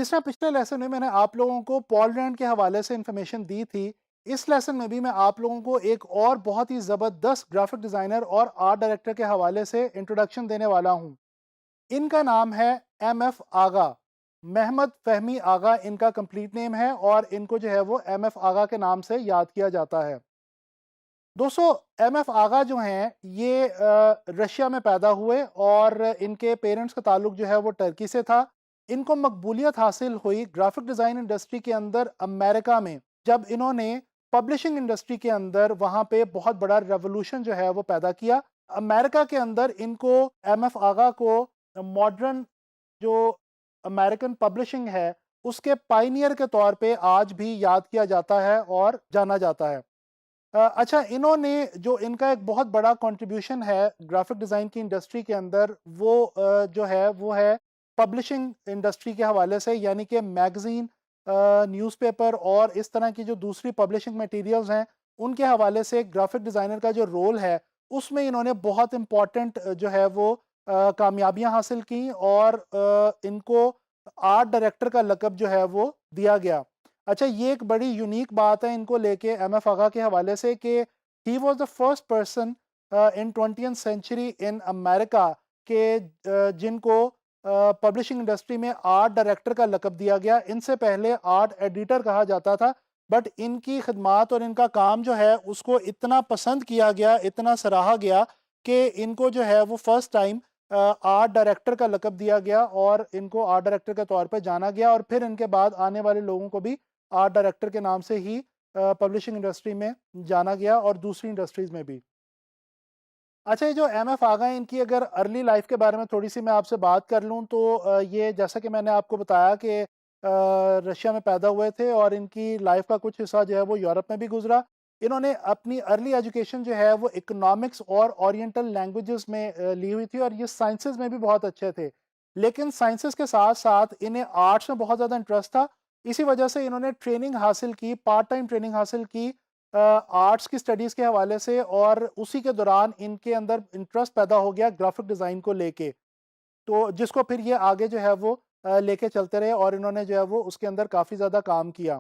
जिस तरह पिछले लेसन में मैंने आप लोगों को पॉल रैंड के हवाले से इंफॉर्मेशन दी थी, इस लेसन में भी मैं आप लोगों को एक और बहुत ही ज़बरदस्त ग्राफिक डिज़ाइनर और आर्ट डायरेक्टर के हवाले से इंट्रोडक्शन देने वाला हूँ। इनका नाम है एम.एफ. आगा। महमद फ़हमी आगा इनका कंप्लीट नेम है और इनको जो है वो एम.एफ. आगा के नाम से याद किया जाता है। दोस्तों, एम.एफ. आगा जो हैं ये रशिया में पैदा हुए और इनके पेरेंट्स का ताल्लुक जो है वो टर्की से था। इनको मकबूलियत हासिल हुई ग्राफिक डिज़ाइन इंडस्ट्री के अंदर अमेरिका में, जब इन्होंने पब्लिशिंग इंडस्ट्री के अंदर वहाँ पे बहुत बड़ा रेवोल्यूशन जो है वो पैदा किया। अमेरिका के अंदर इनको एम.एफ. आगा को मॉडर्न जो अमेरिकन पब्लिशिंग है उसके पायनियर के तौर पे आज भी याद किया जाता है और जाना जाता है। अच्छा, इन्होंने जो इनका एक बहुत बड़ा कंट्रीब्यूशन है ग्राफिक डिज़ाइन की इंडस्ट्री के अंदर वो जो है वो है पब्लिशिंग इंडस्ट्री के हवाले से, यानी कि मैगज़ीन, न्यूज़पेपर और इस तरह की जो दूसरी पब्लिशिंग मटेरियल्स हैं उनके हवाले से ग्राफिक डिज़ाइनर का जो रोल है उसमें इन्होंने बहुत इम्पोर्टेंट जो है वो कामयाबियाँ हासिल की और इनको आर्ट डायरेक्टर का लक़ब जो है वो दिया गया। अच्छा, ये एक बड़ी यूनिक बात है इनको लेके एम.एफ. आगा के हवाले से कि ही was the first person in 20th century in America के जिनको पब्लिशिंग इंडस्ट्री में आर्ट डायरेक्टर का लक़ब दिया गया। इनसे पहले आर्ट एडिटर कहा जाता था, बट इनकी खिदमात और इनका काम जो है उसको इतना पसंद किया गया, इतना सराहा गया कि इनको जो है वो फर्स्ट टाइम आर्ट डायरेक्टर का लक़ब दिया गया और इनको आर्ट डायरेक्टर के तौर पे जाना गया और फिर इनके बाद आने वाले लोगों को भी आर्ट डायरेक्टर के नाम से ही पब्लिशिंग इंडस्ट्री में जाना गया और दूसरी इंडस्ट्रीज़ में भी। अच्छा, ये जो एम.एफ. आगा हैं इनकी अगर अर्ली लाइफ़ के बारे में थोड़ी-सी मैं आपसे बात कर लूँ तो ये जैसा कि मैंने आपको बताया कि रशिया में पैदा हुए थे और इनकी लाइफ़ का कुछ हिस्सा जो है वो यूरोप में भी गुज़रा। इन्होंने अपनी अर्ली एजुकेशन जो है वो इकोनॉमिक्स और ओरिएंटल लैंग्वेजेज़ में ली हुई थी और ये साइंसेज़ में भी बहुत अच्छे थे। लेकिन साइंसेज़ के साथ-साथ इन्हें आर्ट्स में बहुत ज़्यादा इंटरेस्ट था। इसी वजह से इन्होंने ट्रेनिंग हासिल की, पार्ट टाइम ट्रेनिंग हासिल की आर्ट्स की स्टडीज़ के हवाले से और उसी के दौरान इनके अंदर इंटरेस्ट पैदा हो गया ग्राफिक डिज़ाइन को लेके। तो जिसको फिर ये आगे जो है वो लेके चलते रहे और इन्होंने जो है वो उसके अंदर काफ़ी ज़्यादा काम किया।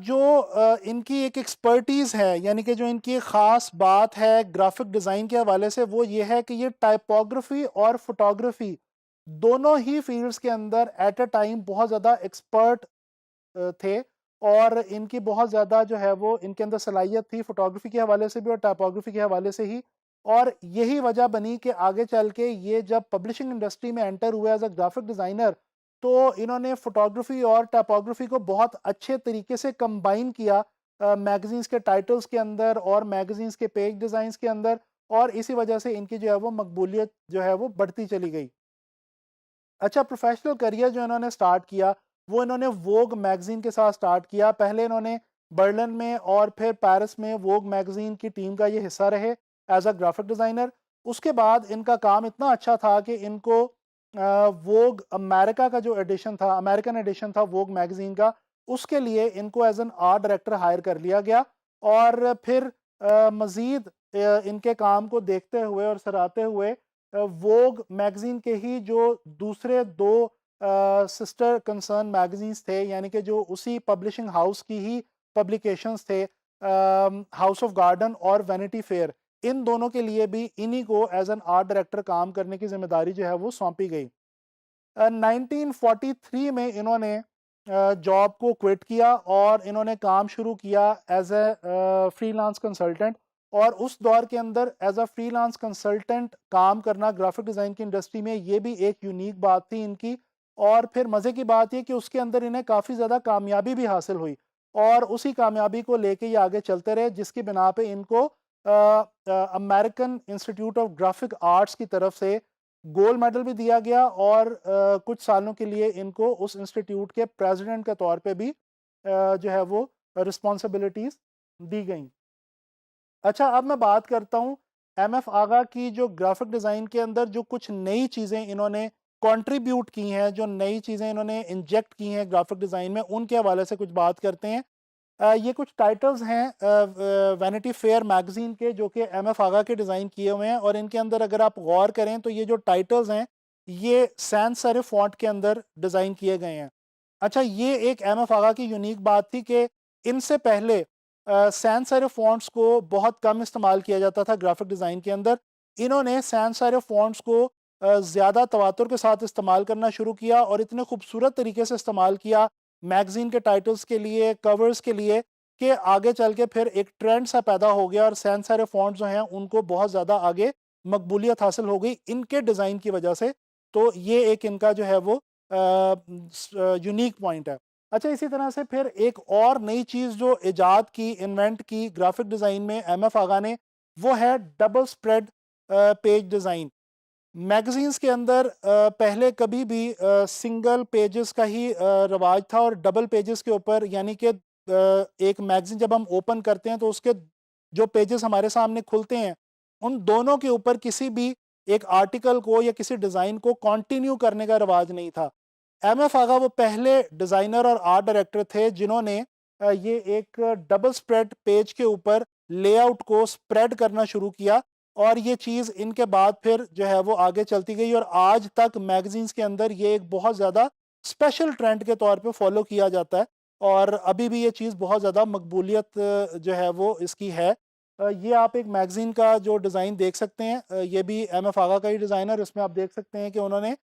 जो इनकी एक एक्सपर्टीज़ है, यानी कि जो इनकी एक ख़ास बात है ग्राफिक डिज़ाइन के हवाले से वो ये है कि ये टाइपोग्राफी और फ़ोटोग्राफी दोनों ही फ़ील्ड्स के अंदर एट अ टाइम बहुत ज़्यादा एक्सपर्ट थे और इनकी बहुत ज़्यादा जो है वो इनके अंदर सलाहियत थी फ़ोटोग्राफ़ी के हवाले से भी और टाइपोग्राफ़ी के हवाले से ही। और यही वजह बनी कि आगे चल के ये जब पब्लिशिंग इंडस्ट्री में एंटर हुए एज़ अ ग्राफ़िक डिज़ाइनर, तो इन्होंने फ़ोटोग्राफ़ी और टाइपोग्राफ़ी को बहुत अच्छे तरीके से कंबाइन किया मैगज़ीन्स के टाइटल्स के अंदर और मैगज़ीन्स के पेज डिज़ाइन्स के अंदर, और इसी वजह से इनकी जो है वो मकबूलियत जो है वो बढ़ती चली गई। अच्छा, प्रोफ़ेशनल करियर जो इन्होंने स्टार्ट किया, वो इन्होंने वोग मैगज़ीन के साथ स्टार्ट किया। पहले इन्होंने बर्लिन में और फिर पेरिस में वोग मैगज़ीन की टीम का ये हिस्सा रहे एज़ अ ग्राफ़िक डिज़ाइनर। उसके बाद इनका काम इतना अच्छा था कि इनको वोग अमेरिका का जो एडिशन था, अमेरिकन एडिशन था वोग मैगज़ीन का, उसके लिए इनको as an art director hire कर लिया गया और फिर मज़ीद इनके काम को देखते हुए और सराहते हुए वोग मैगज़ीन के ही जो दूसरे 2 सिस्टर कंसर्न मैगज़ीन्स थे, यानी कि जो उसी पब्लिशिंग हाउस की ही पब्लिकेशंस थे, हाउस ऑफ गार्डन और वैनिटी फेयर, इन दोनों के लिए भी इन्हीं को एज़ एन आर्ट डायरेक्टर काम करने की ज़िम्मेदारी जो है वो सौंपी गई। 1943 में इन्होंने जॉब को क्विट किया और इन्होंने काम शुरू किया एज़ फ्रीलांस कंसल्टेंट। और उस दौर के अंदर एज़ अ फ्रीलांस कंसल्टेंट काम करना ग्राफिक डिज़ाइन की इंडस्ट्री में ये भी एक यूनिक बात थी इनकी। और फिर मज़े की बात ये कि उसके अंदर इन्हें काफ़ी ज़्यादा कामयाबी भी हासिल हुई और उसी कामयाबी को लेके ये आगे चलते रहे, जिसकी बिना पे इनको American institute of graphic arts की तरफ से गोल्ड मेडल भी दिया गया और कुछ सालों के लिए इनको उस इंस्टीट्यूट के प्रेसिडेंट के तौर पे भी जो है वो रिस्पॉन्सिबिलिटीज़ दी गई। अच्छा, अब मैं बात करता हूँ एम.एफ. आगा की, जो ग्राफिक डिज़ाइन के अंदर जो कुछ नई चीज़ें इन्होंने कंट्रीब्यूट की हैं, जो नई चीज़ें इन्होंने इंजेक्ट की हैं ग्राफिक डिज़ाइन में, उनके हवाले से कुछ बात करते हैं। ये कुछ टाइटल्स हैं वैनिटी फेयर मैगज़ीन के, जो कि एम.एफ. आगा के डिज़ाइन किए हुए हैं और इनके अंदर अगर आप गौर करें तो ये जो टाइटल्स हैं, ये सैंस सेरिफ फॉन्ट के अंदर डिज़ाइन किए गए हैं। अच्छा, ये एक एम.एफ. आगा की यूनिक बात थी कि इनसे पहले सैंस सेरिफ फॉन्ट्स को बहुत कम इस्तेमाल किया जाता था ग्राफिक डिज़ाइन के अंदर। इन्होंने सैंस सेरिफ फॉन्ट्स को ज़्यादा तवातुर के साथ इस्तेमाल करना शुरू किया और इतने खूबसूरत तरीके से इस्तेमाल किया मैगज़ीन के टाइटल्स के लिए, कवर्स के लिए, कि आगे चल के फिर एक ट्रेंड सा पैदा हो गया और सैंस सेरिफ फॉन्ट्स जो हैं उनको बहुत ज़्यादा आगे मकबूलियत हासिल हो गई इनके डिज़ाइन की वजह से। तो ये एक इनका जो है वो यूनिक पॉइंट है। अच्छा, इसी तरह से फिर एक और नई चीज़ जो इजाद की, इन्वेंट की ग्राफिक डिज़ाइन में एम.एफ. आगा ने, वो है double spread page design. Magazines के अंदर पहले कभी भी सिंगल पेजेस का ही रवाज था और डबल पेजेस के ऊपर, यानी कि एक मैगज़ीन जब हम ओपन करते हैं तो उसके जो पेजेस हमारे सामने खुलते हैं, उन दोनों के ऊपर किसी भी एक आर्टिकल को या किसी डिज़ाइन को कंटिन्यू करने का रवाज नहीं था। एम.एफ. आगा वो पहले डिज़ाइनर और आर्ट डायरेक्टर थे जिन्होंने ये एक डबल स्प्रेड पेज के ऊपर लेआउट को स्प्रेड करना शुरू किया और ये चीज़ इनके बाद फिर जो है वो आगे चलती गई और आज तक मैगज़ीन्स के अंदर ये एक बहुत ज़्यादा स्पेशल ट्रेंड के तौर पे फ़ॉलो किया जाता है और अभी भी ये चीज़ बहुत ज़्यादा मकबूलियत जो है वो इसकी है। ये आप एक मैगज़ीन का जो डिज़ाइन देख सकते हैं, ये भी एम.एफ. आगा का ही डिज़ाइन है और इसमें आप देख सकते हैं कि उन्होंने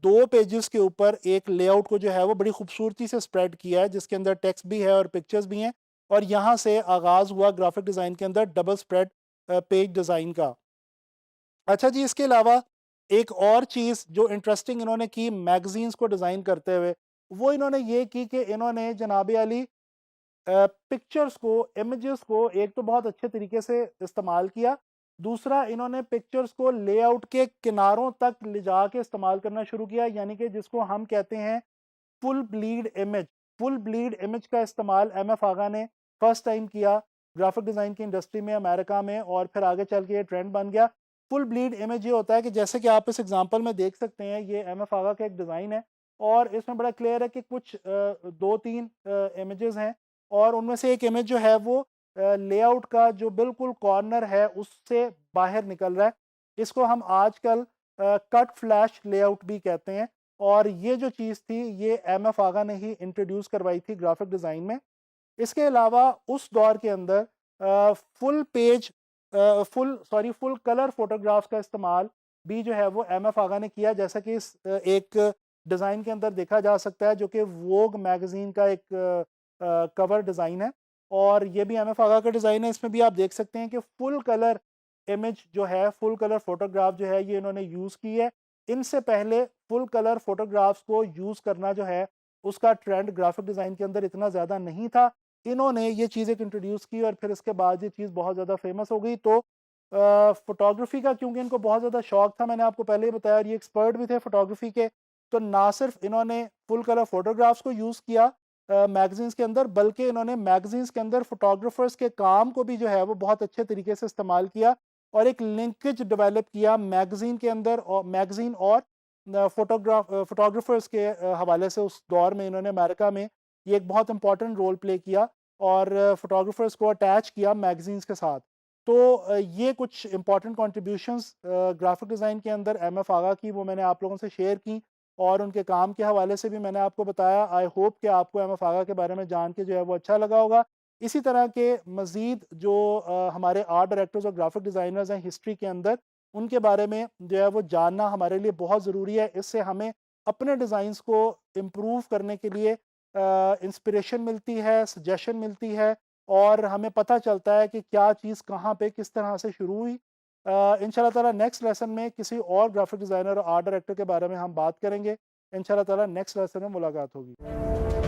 2 पेजेस के ऊपर एक लेआउट को जो है वो बड़ी खूबसूरती से स्प्रेड किया है जिसके अंदर टेक्स्ट भी है और पिक्चर्स भी हैं और यहाँ से आगाज़ हुआ ग्राफिक डिज़ाइन के अंदर डबल स्प्रेड पेज डिज़ाइन का। अच्छा जी, इसके अलावा एक और चीज़ जो इंटरेस्टिंग इन्होंने की मैगज़ीन्स को डिज़ाइन करते हुए, वो इन्होंने ये की कि इन्होंने जनाब आली पिक्चर्स को, इमेजेस को एक तो बहुत अच्छे तरीके से इस्तेमाल किया, दूसरा इन्होंने पिक्चर्स को लेआउट के किनारों तक ले जा के इस्तेमाल करना शुरू किया, यानी कि जिसको हम कहते हैं full bleed image. Full bleed image का इस्तेमाल एम.एफ. आगा ने फर्स्ट टाइम किया ग्राफिक डिज़ाइन की इंडस्ट्री में, अमेरिका में, और फिर आगे चल के ये ट्रेंड बन गया। फुल ब्लीड इमेज ये होता है कि जैसे कि आप इस एग्जांपल में देख सकते हैं, ये एम.एफ. आगा का एक डिज़ाइन है और इसमें बड़ा क्लियर है कि कुछ 2-3 इमेजेस हैं और उनमें से एक इमेज जो है वो लेआउट का जो बिल्कुल कॉर्नर है उससे बाहर निकल रहा है। इसको हम आजकल कट फ्लैश लेआउट भी कहते हैं और ये जो चीज़ थी ये एम.एफ. आगा ने ही इंट्रोड्यूस करवाई थी ग्राफिक डिज़ाइन में। इसके अलावा उस दौर के अंदर full page full colour photographs का इस्तेमाल भी जो है वो एम.एफ. आगा ने किया, जैसा कि इस एक डिज़ाइन के अंदर देखा जा सकता है जो कि वोग मैगज़ीन का एक कवर डिज़ाइन है और ये भी एम.एफ. आगा का डिज़ाइन है। इसमें भी आप देख सकते हैं कि फुल कलर इमेज जो है, फुल कलर फ़ोटोग्राफ जो है, ये इन्होंने यूज़ की है। इनसे पहले फुल कलर फ़ोटोग्राफ्स को यूज़ करना जो है, उसका ट्रेंड ग्राफिक डिज़ाइन के अंदर इतना ज़्यादा नहीं था। इन्होंने ये चीज़ एक इंट्रोड्यूस की और फिर इसके बाद ये चीज़ बहुत ज़्यादा फ़ेमस हो गई। तो फ़ोटोग्राफ़ी का क्योंकि इनको बहुत ज़्यादा शौक था, मैंने आपको पहले ही बताया, और ये एक्सपर्ट भी थे फ़ोटोग्राफ़ी के, तो ना सिर्फ़ इन्होंने फुल कलर फ़ोटोग्राफ्स को यूज़ किया मैगज़ीन्स के अंदर, बल्कि इन्होंने मैगज़ीन्स के अंदर फ़ोटोग्राफ़र्स के काम को भी जो है वो बहुत अच्छे तरीके से इस्तेमाल किया और एक लिंकेज डेवलप किया मैगज़ीन के अंदर और मैगज़ीन और फ़ोटोग्राफ़र्स के हवाले से। उस दौर में इन्होंने अमेरिका में ये एक बहुत इम्पोर्टेंट रोल प्ले किया और फ़ोटोग्राफ़र्स को अटैच किया मैगज़ीन्स के साथ। तो ये कुछ इम्पोर्टेंट कंट्रीब्यूशंस ग्राफ़िक डिज़ाइन के अंदर एम.एफ. आगा की, वो मैंने आप लोगों से शेयर की और उनके काम के हवाले से भी मैंने आपको बताया। आई होप कि आपको एम.एफ. आगा के बारे में जान के जो है वो अच्छा लगा होगा। इसी तरह के मज़ीद जो हमारे आर्ट डायरेक्टर्स और ग्राफ़िक डिज़ाइनर्स हैं हिस्ट्री के अंदर, उनके बारे में जो है वो जानना हमारे लिए बहुत ज़रूरी है। इससे हमें अपने डिज़ाइंस को इम्प्रूव करने के लिए इंस्पिरेशन मिलती है, सजेशन मिलती है और हमें पता चलता है कि क्या चीज़ कहाँ पे किस तरह से शुरू हुई। इंशाल्लाह ताला नेक्स्ट लेसन में किसी और ग्राफ़िक डिज़ाइनर और आर्ट डायरेक्टर के बारे में हम बात करेंगे। इंशाल्लाह ताला नेक्स्ट लेसन में मुलाकात होगी।